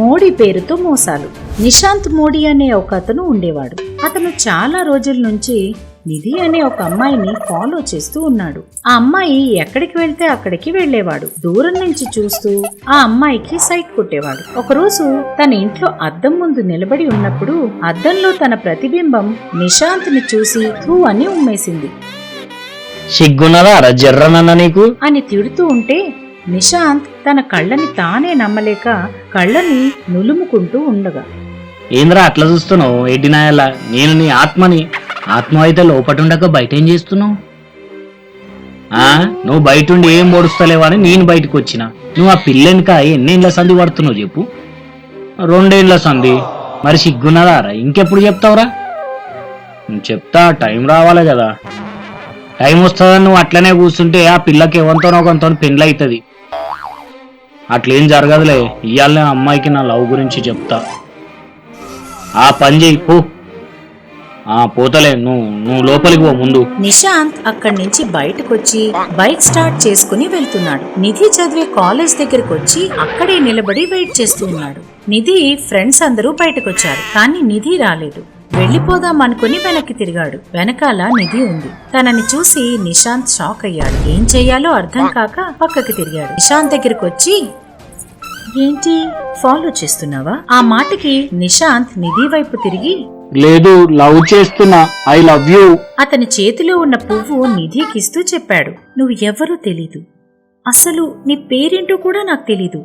మోడీ పేరుతో మోసాలు. నిశాంత్ మోడీ అనే ఒక అతను ఉండేవాడు. అతను చాలా రోజుల నుంచి నిధి అనే ఒక అమ్మాయిని ఫాలో చేస్తూ ఉన్నాడు. ఆ అమ్మాయి ఎక్కడికి వెళ్తే అక్కడికి వెళ్లేవాడు. దూరం నుంచి చూస్తూ ఆ అమ్మాయికి సైట్ కొట్టేవాడు. ఒకరోజు తన ఇంట్లో అద్దం ముందు నిలబడి ఉన్నప్పుడు అద్దంలో తన ప్రతిబింబం నిశాంత్ ని చూసి థూ అని ఉమ్మేసింది. సిగ్గున్నదా జర్రనన్న నీకు అని తిడుతూ ఉంటే నిశాంత్ తన కళ్ళని తానే నమ్మలేక కళ్ళని నులుముకుంటూ ఉండగా, ఏంద్రా అట్లా చూస్తున్నావు? ఎడ్డినాయలా, నేను నీ ఆత్మని. ఆత్మ అయితే లోపటుండక బయట ఏం చేస్తున్నావు? నువ్వు బయటుండి ఏం పొడుస్తలేవని నేను బయటకు వచ్చిన. నువ్వు ఆ పిల్లనిక ఎన్నేళ్ళ సంధి పడుతున్నావు చెప్పు? 2 ఏళ్ల సంధి. మరి సిగ్గున్నదారా? ఇంకెప్పుడు చెప్తావురా? చెప్తా, టైం రావాలి కదా. టైం వస్తుందని నువ్వు అట్లనే కూర్చుంటే ఆ పిల్లకి ఎవరితోనో కొంత పెళ్ళి అవుతుంది. అట్లేం జరగదులే. ఇవాళ అమ్మాయికి నా లవ్ గురించి చెప్తా. ఆ పని చేయి పో. పోతలే, నువ్వు లోపలికి పో ముందు. నిశాంత్ అక్కడి నుంచి బయటకొచ్చి బైక్ స్టార్ట్ చేసుకుని వెళ్తున్నాడు. నిధి చదివే కాలేజ్ దగ్గరకు వచ్చి అక్కడే నిలబడి వెయిట్ చేస్తూ ఉన్నాడు. నిధి ఫ్రెండ్స్ అందరూ బయటకొచ్చారు, కానీ నిధి రాలేదు. వెళ్లిపోదాం అనుకుని వెనక్కి తిరిగాడు. వెనకాల నిధి ఉంది. తనని చూసి నిశాంత్ షాక్ అయ్యాడు. ఏం చెయ్యాలో అర్థం కాక పక్కకి తిరిగాడు. నిశాంత్ దగ్గరకు వచ్చి, ఏంటి ఫాలో చేస్తున్నావా? ఆ మాటకి నిశాంత్ నిధి వైపు తిరిగి, లేదు, లవ్ చేస్తున్నా, ఐ లవ్ యూ. అతని చేతిలో ఉన్న పువ్వు నిధికిస్తూ చెప్పాడు. నువ్వు ఎవరో తెలీదు, అసలు నీ పేరేంటో కూడా నాకు తెలీదు.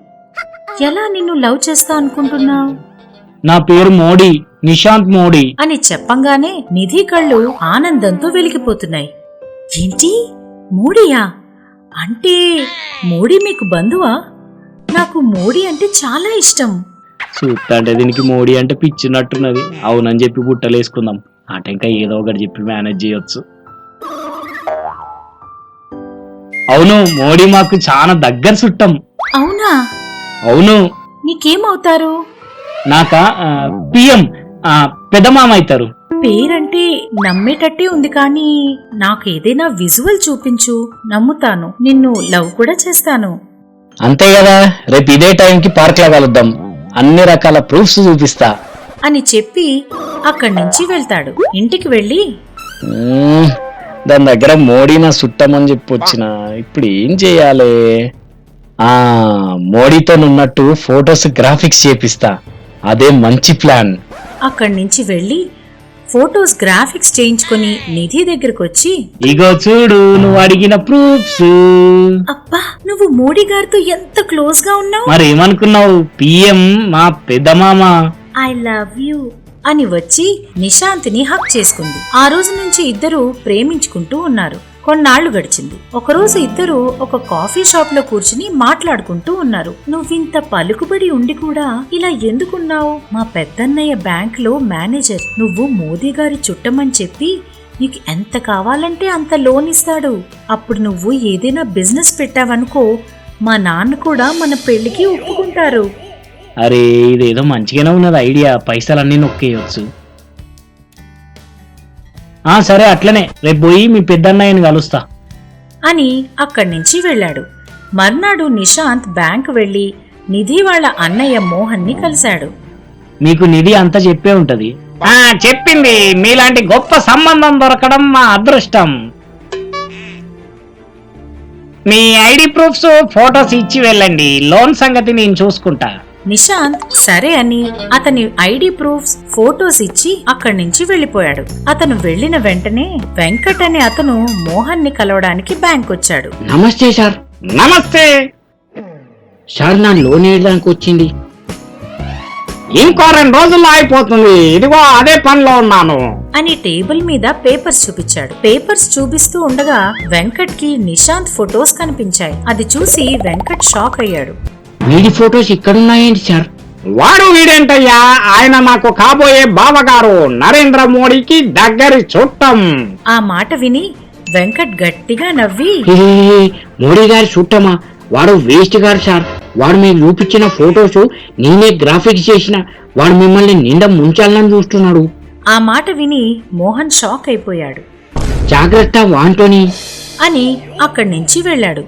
ఎలా నిన్ను లవ్ చేస్తా అనుకుంటున్నావు? నా పేరు మోడీ, నిశాంత్ మోడీ అని చెప్పంగానే నిధి కళ్ళు ఆనందంతో వెలిగిపోతున్నాయి. ఏంటి, మోడీయా? అంటే మోడీ మీకు బంధువా? నాకు మోడీ అంటే చాలా ఇష్టం. చూస్తుంటే దీనికి మోడీ అంటే పిచ్చినట్టున్నది. అవునని చెప్పి బుట్టలేసుకుందాం. ఆట ఇంకా ఏదో ఒకటి చెప్పి మేనేజ్ చేయొచ్చు. అవును, మోడీ మాకు చాలా దగ్గర చుట్టం. అవునా? అవును. నీకేమవుతారు? నాకా పిఎం, పెద్దమామ అవుతారు. పేరంటే నమ్మేటట్టే ఉంది, కానీ నాకు ఏదైనా విజువల్ చూపించు, నమ్ముతాను. నిన్ను లవ్ కూడా చేస్తాను. అంతే కదా, రేపు ఇదే టైంకి పార్క్ లో కలుద్దాం. అన్ని రకాల ప్రూఫ్స్ చూపిస్తా అని చెప్పి అక్కడి నుంచి వెళ్తాడు. ఇంటికి వెళ్ళి, దాని దగ్గర మోడీ నా చుట్టమని చెప్పి వచ్చిన, ఇప్పుడు ఏం చెయ్యాలి? మోడీతో ఉన్నట్టు ఫొటోస్ గ్రాఫిక్స్ చేపిస్తా. అదే మంచి ప్లాన్. అక్కడి నుంచి వెళ్ళి ఫొటోస్ గ్రాఫిక్స్ చేయించుకుని నిధి దగ్గరకు వచ్చి, ఇగో చూడు నువ్వు అడిగిన ప్రూఫ్స్. అబ్బా, నువ్వు మోడీ గారితో ఎంత క్లోజ్ గా ఉన్నావు. మరేమనుకున్నావు? పిఎం మా పెద్దమామ. ఐ లవ్ యూ అని వచ్చి నిశాంత్ని హక్ చేసుకుంది. ఆ రోజు నుంచి ఇద్దరు ప్రేమించుకుంటూ ఉన్నారు. కొన్నాళ్లు గడిచింది. ఒకరోజు ఇద్దరు ఒక కాఫీ షాప్ లో కూర్చుని మాట్లాడుకుంటూ ఉన్నారు. నువ్వింత పలుకుబడి ఉండి కూడా ఇలా ఎందుకున్నావు? మా పెద్దన్నయ్య బ్యాంక్ లో మేనేజర్. నువ్వు మోదీ గారి చుట్టమని చెప్పి నీకు ఎంత కావాలంటే అంత లోన్ ఇస్తాడు. అప్పుడు నువ్వు ఏదైనా బిజినెస్ పెట్టావనుకో, మా నాన్న కూడా మన పెళ్లికి ఒప్పుకుంటారు. అరే, ఇదేదో మంచిగానే ఉన్నది ఐడియా. పైసలన్నీ నొక్కేయచ్చు. సరే, అట్లనే రేపు పోయి మీ పెద్దన్నయ్యని కలుస్తా అని అక్కడి నుంచి వెళ్ళాడు. మర్నాడు నిశాంత్ బ్యాంకు వెళ్లి నిధి వాళ్ళ అన్నయ్య మోహన్ ని కలిశాడు. మీకు నిధి అంతా చెప్పే ఉంటది. చెప్పింది. మీలాంటి గొప్ప సంబంధం దొరకడం మా అదృష్టం. మీ ఐడి ప్రూఫ్స్, ఫోటోస్ ఇచ్చి వెళ్ళండి. లోన్ సంగతి నేను చూసుకుంటా. నిశాంత్ సరే అని అతని ఐడి ప్రూఫ్స్, ఫోటోస్ ఇచ్చి అక్కడి నుంచి వెళ్లిపోయాడు. అతను వెళ్లిన వెంటనే వెంకట్ అనే అతను మోహన్ ని కలవడానికి బ్యాంక్ వచ్చాడు. నమస్తే సార్. నమస్తే సార్, నా లోన్ వేయడానికి వచ్చింది. ఇంకో 2 రోజుల్లో అయిపోతుంది. ఇదిగో అదే పనిలో ఉన్నాను అని టేబుల్ మీద పేపర్స్ చూపించాడు. పేపర్స్ చూపిస్తూ ఉండగా వెంకట్ కి నిశాంత్ ఫొటోస్ కనిపించాయి. అది చూసి వెంకట్ షాక్ అయ్యాడు. వీడి ఫొటోస్ ఇక్కడున్నాయేంటి సార్? వాడు వీడేంటయ్యా, ఆయన నాకు కాబోయే బావగారు, నరేంద్ర మోడీకి దగ్గరి చుట్టం. ఆ మాట విని వెంకట్ గట్టిగా నవ్వి, మోడీ గారి చుట్టమా? వాడు వేస్ట్ గారు సార్. వాడు మీకు చూపించిన ఫొటోస్ నేనే గ్రాఫిక్స్ చేసిన. వాడు మిమ్మల్ని నిండా ముంచాలని చూస్తున్నాడు. ఆ మాట విని మోహన్ షాక్ అయిపోయాడు. జాగ్రత్త వాంటోని అని అక్కడి నుంచి వెళ్ళాడు.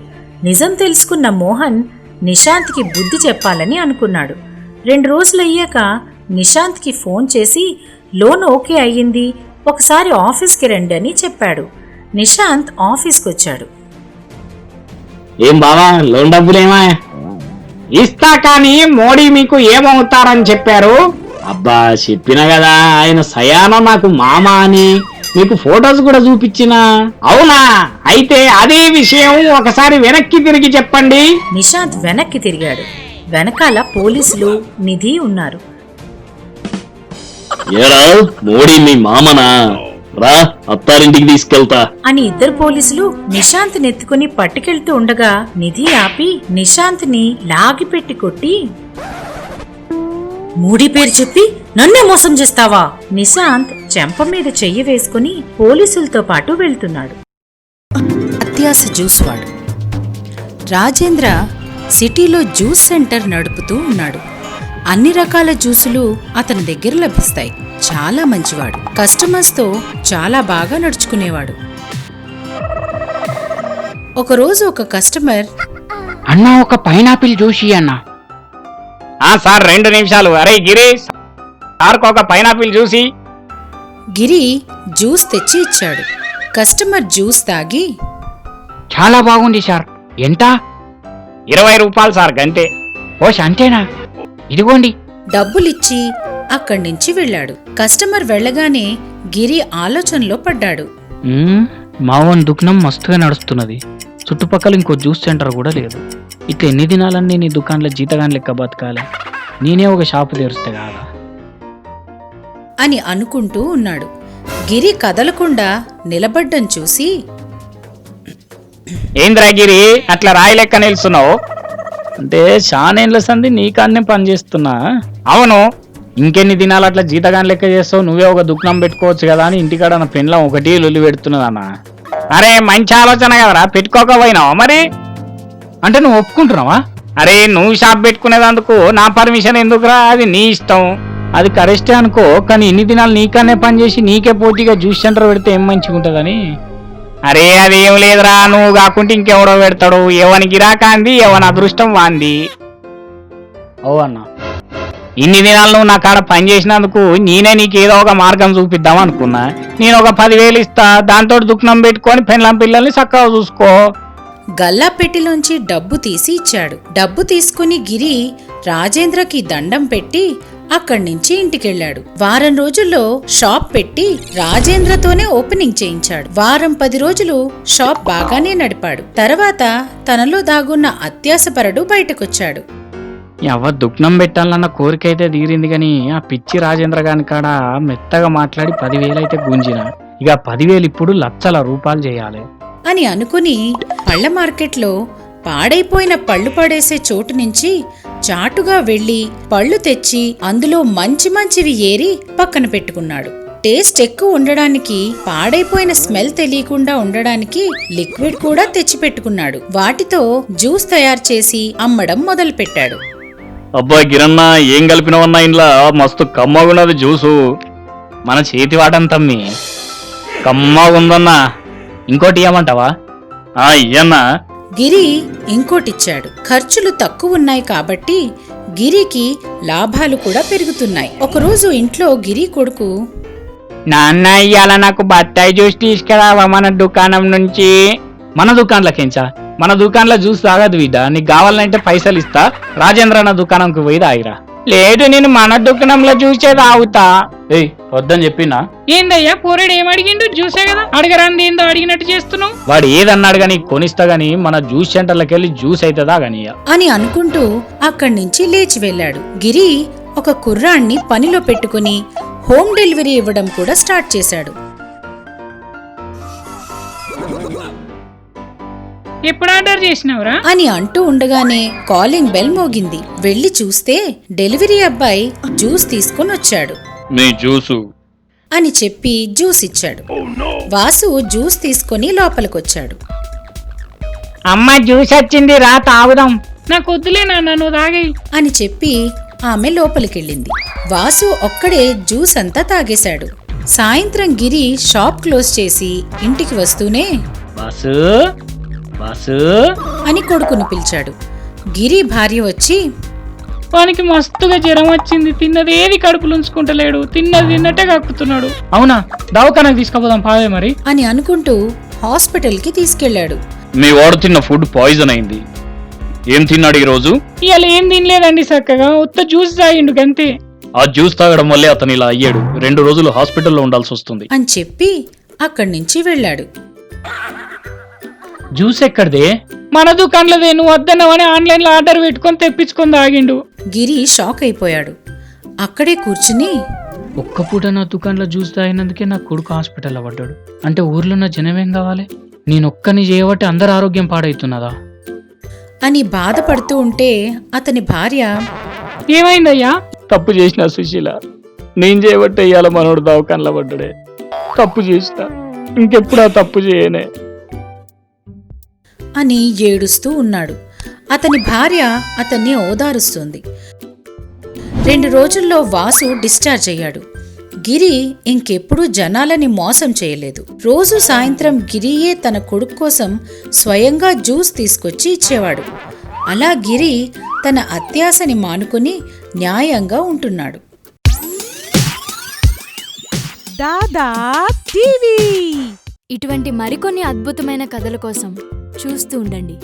నిజం తెలుసుకున్న మోహన్ నిశాంత్కి బుద్ధి చెప్పాలని అనుకున్నాడు. 2 రోజులయ్యాక నిశాంత్కి ఫోన్ చేసి లోన్ ఓకే అయ్యింది, ఒకసారి ఆఫీస్కి రండి అని చెప్పాడు. నిశాంత్ ఆఫీస్కొచ్చాడు. ఏం బావా లోన్ డబ్బులేమా? ఇస్తా కానీ మోడీ మీకు ఏమవుతారని చెప్పారు? అబ్బా చెప్పినా కదా, ఆయన సయానం నాకు మామ అని. మీకు ఫొటోస్ కూడా చూపించినా. అవునా? అయితే అదే విషయం ఒకసారి వెనక్కి తిరిగి చెప్పండి. నిశాంత్ వెనక్కి తిరిగాడు. వెనకాల పోలీసులు, నిధి ఉన్నారు. ఏరా మోడీ మీ మామనా? రా అత్తారింటికి తీసుకెళ్తా అని 2 పోలీసులు నిశాంత్ నెత్తుకుని పట్టుకెళ్తూ ఉండగా నిధి ఆపి నిశాంత్ని లాగిపెట్టి కొట్టి, మూడీ పేరు చెప్పి నన్నే మోసం చేస్తావా? నిశాంత్ చెంప మీద చెయ్యి వేసుకుని పోలీసులతో పాటు వెళ్తున్నాడు. అత్యాస జ్యూస్ వాడు రాజేంద్ర సిటీలో జ్యూస్ సెంటర్ నడుపుతూ ఉన్నాడు. అన్ని రకాల జ్యూసులు అతని దగ్గర లభిస్తాయి. చాలా మంచివాడు. కస్టమర్స్తో చాలా బాగా నడుచుకునేవాడు. ఒకరోజు ఒక కస్టమర్, అన్నా ఒక పైనాపిల్ జ్యూస్ అన్నా. సార్ 2 నిమిషాలు. అరే గిరి, సార్కు ఒక పైనాపిల్ జ్యూసి. గిరి జ్యూస్ తెచ్చి ఇచ్చాడు. కస్టమర్ జ్యూస్ తాగి, చాలా బాగుంది సార్. ఎంత? 20 రూపాయలు సార్, గంటే. ఓష్ అంతేనా? ఇదిగోండి. డబ్బులిచ్చి అక్కడి నుంచి వెళ్ళాడు. కస్టమర్ వెళ్ళగానే గిరి ఆలోచనలో పడ్డాడు. మావన్ దుకాణం మస్తుగా నడుస్తున్నది. చుట్టుపక్కల ఇంకో జ్యూస్ సెంటర్ కూడా లేదు. ఇక ఎన్ని దినాలన్నీ నీ దుకాణంలో జీతగాని లెక్క బతకాలి. నేనే ఒక షాపు తెరిస్తే కాదా అని అనుకుంటూ ఉన్నాడు. గిరి కదలకుండా నిలబడ్డం చూసి, ఏంద్రా గిరి అట్లా రాయి లెక్క నిల్చున్నావు? అంటే షానేళ్ళ సంది నీకాన్నే పని చేస్తున్నా. అవును. ఇంకెన్ని దినాలు అట్లా జీతగాని లెక్క చేస్తావు? నువ్వే ఒక దుకాణం పెట్టుకోవచ్చు కదా అని ఇంటికాడ నా పెండ్లం ఒకటి లొల్లి పెడుతున్నదన్నా. అరే మంచి ఆలోచన కదరా, పెట్టుకోకపోయినావా మరి? అంటే నువ్వు ఒప్పుకుంటున్నావా? అరే నువ్వు షాప్ పెట్టుకునేదందుకు నా పర్మిషన్ ఎందుకురా? అది నీ ఇష్టం. అది కరెస్టే అనుకో, కానీ ఇన్ని దినాలు నీకన్నే పని చేసి నీకే పోటీగా జ్యూస్ సెంటర్ పెడితే ఏం మంచిగా ఉంటుందని. అరే అదేం లేదురా, నువ్వు కాకుంటే ఇంకెవడో పెడతాడు. ఎవని గిరాకాంది, ఎవని అదృష్టం వాంది. అవు అన్నా, ఇన్ని దినాలు నువ్వు నా కాడ పని చేసినందుకు నేనే నీకు ఏదో ఒక మార్గం చూపిద్దాం అనుకున్నా. నేను ఒక 10,000 ఇస్తా, దాంతో దుకాణం పెట్టుకొని పెండ్లం పిల్లల్ని చక్కగా చూసుకో. గల్లాపెట్టిలోంచి డబ్బు తీసి ఇచ్చాడు. డబ్బు తీసుకుని గిరి రాజేంద్రకి దండం పెట్టి అక్కడి నుంచి ఇంటికెళ్లాడు. వారం రోజుల్లో షాప్ పెట్టి రాజేంద్రతోనే ఓపెనింగ్ చేయించాడు. వారం 10 రోజులు షాప్ బాగానే నడిపాడు. తర్వాత తనలో దాగున్న అత్యాసపరుడు బయటకొచ్చాడు. ఎవ దుకాణం పెట్టాలన్న కోరిక అయితే తీరింది గాని ఆ పిచ్చి రాజేంద్ర గాని కాడ మెత్తగా మాట్లాడి 10,000 అయితే గుంజిన. ఇక 10,000 ఇప్పుడు లక్షల రూపాయలు చేయాలి అని అనుకుని పళ్ల మార్కెట్లో పాడైపోయిన పళ్ళు పడేసే చోటు నుంచి చాటుగా వెళ్లి పళ్ళు తెచ్చి అందులో మంచి మంచివి ఏరి పక్కన పెట్టుకున్నాడు. టేస్ట్ ఎక్కువ ఉండడానికి, పాడైపోయిన స్మెల్ తెలియకుండా ఉండడానికి లిక్విడ్ కూడా తెచ్చి పెట్టుకున్నాడు. వాటితో జ్యూస్ తయారు చేసి అమ్మడం మొదలుపెట్టాడు. అబ్బా గిరన్నా, ఏం కలిపినవన్నా ఇంట్లో? మస్తు కమ్మగున్నది జ్యూసు. మన చేతి వాటంతమ్మి కమ్మగుందన్నా. ఇంకోటి ఇయ్యమంటావా? ఇయ్యన్నా. గిరి ఇంకోటిచ్చాడు. ఖర్చులు తక్కువున్నాయి కాబట్టి గిరికి లాభాలు కూడా పెరుగుతున్నాయి. ఒకరోజు ఇంట్లో గిరి కొడుకు, నాన్న ఇయ్యాల నాకు బత్తాయి జ్యూస్ తీసుకురావా మన దుకాణం నుంచి? మన దుకాణంలోకించా? మన దుకాణంలో జ్యూస్ తాగదు బిడ్డ. నీకు కావాలంటే పైసలు ఇస్తా, రాజేంద్ర నా దుకాణంకి పోయి తాగిరా. లేదు, నేను మన దుకాణంలో జ్యూసే తాగుతా. ఏయ్ వద్దని చెప్పినా? ఏందయ్యా పోరాడు ఏమడిగిండు? జ్యూసే కదా, అడగరాంది ఏందో అడిగినట్టు చేస్తున్నావు. వాడు ఏదన్నాడు గాని కొనిస్తా గాని మన జ్యూస్ సెంటర్లకి వెళ్ళి జ్యూస్ అవుతుందా గాని అని అనుకుంటూ అక్కడి నుంచి లేచి వెళ్ళాడు. గిరి ఒక కుర్రాణ్ణి పనిలో పెట్టుకుని హోమ్ డెలివరీ ఇవ్వడం కూడా స్టార్ట్ చేశాడు. ఎప్పుడు ఆర్డర్ చేసినావురా అని అంటూ ఉండగానే కాలింగ్ బెల్ మోగింది. వెళ్లి చూస్తే డెలివరీ అబ్బాయి జ్యూస్ తీసుకుని వచ్చాడు. మీ జ్యూసు అని చెప్పి జ్యూస్ ఇచ్చాడు. వాసు జ్యూస్ తీసుకుని లోపలికొచ్చాడు. అమ్మ జ్యూస్ వచ్చింది, రా తాగుదాం. నాకు వద్దులే నాన్న, నువ్వు తాగేయి అని చెప్పి ఆమె లోపలికెళ్ళింది. వాసు ఒక్కడే జ్యూస్ అంతా తాగేశాడు. సాయంత్రం గిరి షాప్ క్లోజ్ చేసి ఇంటికి వస్తూనే బాసు బాసు అని కొడుకుని పిలిచాడు. గిరి భార్య వచ్చి, వానికి మస్తుగా జ్వరం వచ్చింది. తిన్నది ఏది కడుపులు ఉంచుకుంటలేడు. తిన్నది తిన్నట్టే కక్కుతున్నాడు. అవునా, దవాఖానకు తీసుకుపోదాం పావే మరి అని అనుకుంటూ హాస్పిటల్కి తీసుకెళ్లాడు. మీ వాడు తిన్న ఫుడ్ పాయిజన్ అయింది. ఏం తిన్నాడు ఈ రోజు? ఇవాళ ఏం తినలేదండి, చక్కగా ఉత్త జ్యూస్ తాగిండు గంతే. ఆ జ్యూస్ తాగడం వల్లే అతను ఇలా అయ్యాడు. 2 రోజులు హాస్పిటల్లో ఉండాల్సి వస్తుంది. అని చెప్పి అక్కడి నుంచి వెళ్ళాడు. జ్యూస్ ఎక్కడిదే? మన దుకాణంలోదే, నువ్వు వద్దన్నావని ఆన్లైన్ లో ఆర్డర్ పెట్టుకొని తెప్పించుకొని తాగిండు. గిరి షాక్ అయిపోయాడు. అక్కడే కూర్చుని ఒక్క పూట నా దుకాణంలో జ్యూస్ తాగినందుకే నా కొడుకు హాస్పిటల్లో పడ్డాడు. అంటే ఊర్లో ఉన్న జనమేం కావాలి? నేనొక్కని చేయబట్టి అందరు ఆరోగ్యం పాడవుతున్నదా అని బాధపడుతూ ఉంటే అతని భార్య, ఏమైందయ్యా? తప్పు చేసిన సుశీల, నేను చేయబట్టే ఇయ్యాల మనోడు దవాఖానలో పడ్డాడే. తప్పు చేసిన, ఇంకెప్పుడు ఆ తప్పు చేయనే అని ఏడుస్తూ ఉన్నాడు. అతని భార్య అతన్ని ఓదారుస్తుంది. 2 రోజుల్లో వాసు డిశ్చార్జ్ అయ్యాడు. గిరి ఇంకెప్పుడూ జనాలని మోసం చేయలేదు. రోజు సాయంత్రం గిరియే తన కొడుకు కోసం స్వయంగా జ్యూస్ తీసుకొచ్చి ఇచ్చేవాడు. అలా గిరి తన అత్యాశని మానుకొని న్యాయంగా ఉంటున్నాడు. దాదా టీవీ ఇటువంటి మరికొన్ని అద్భుతమైన కథల కోసం చూస్తూ ఉండండి.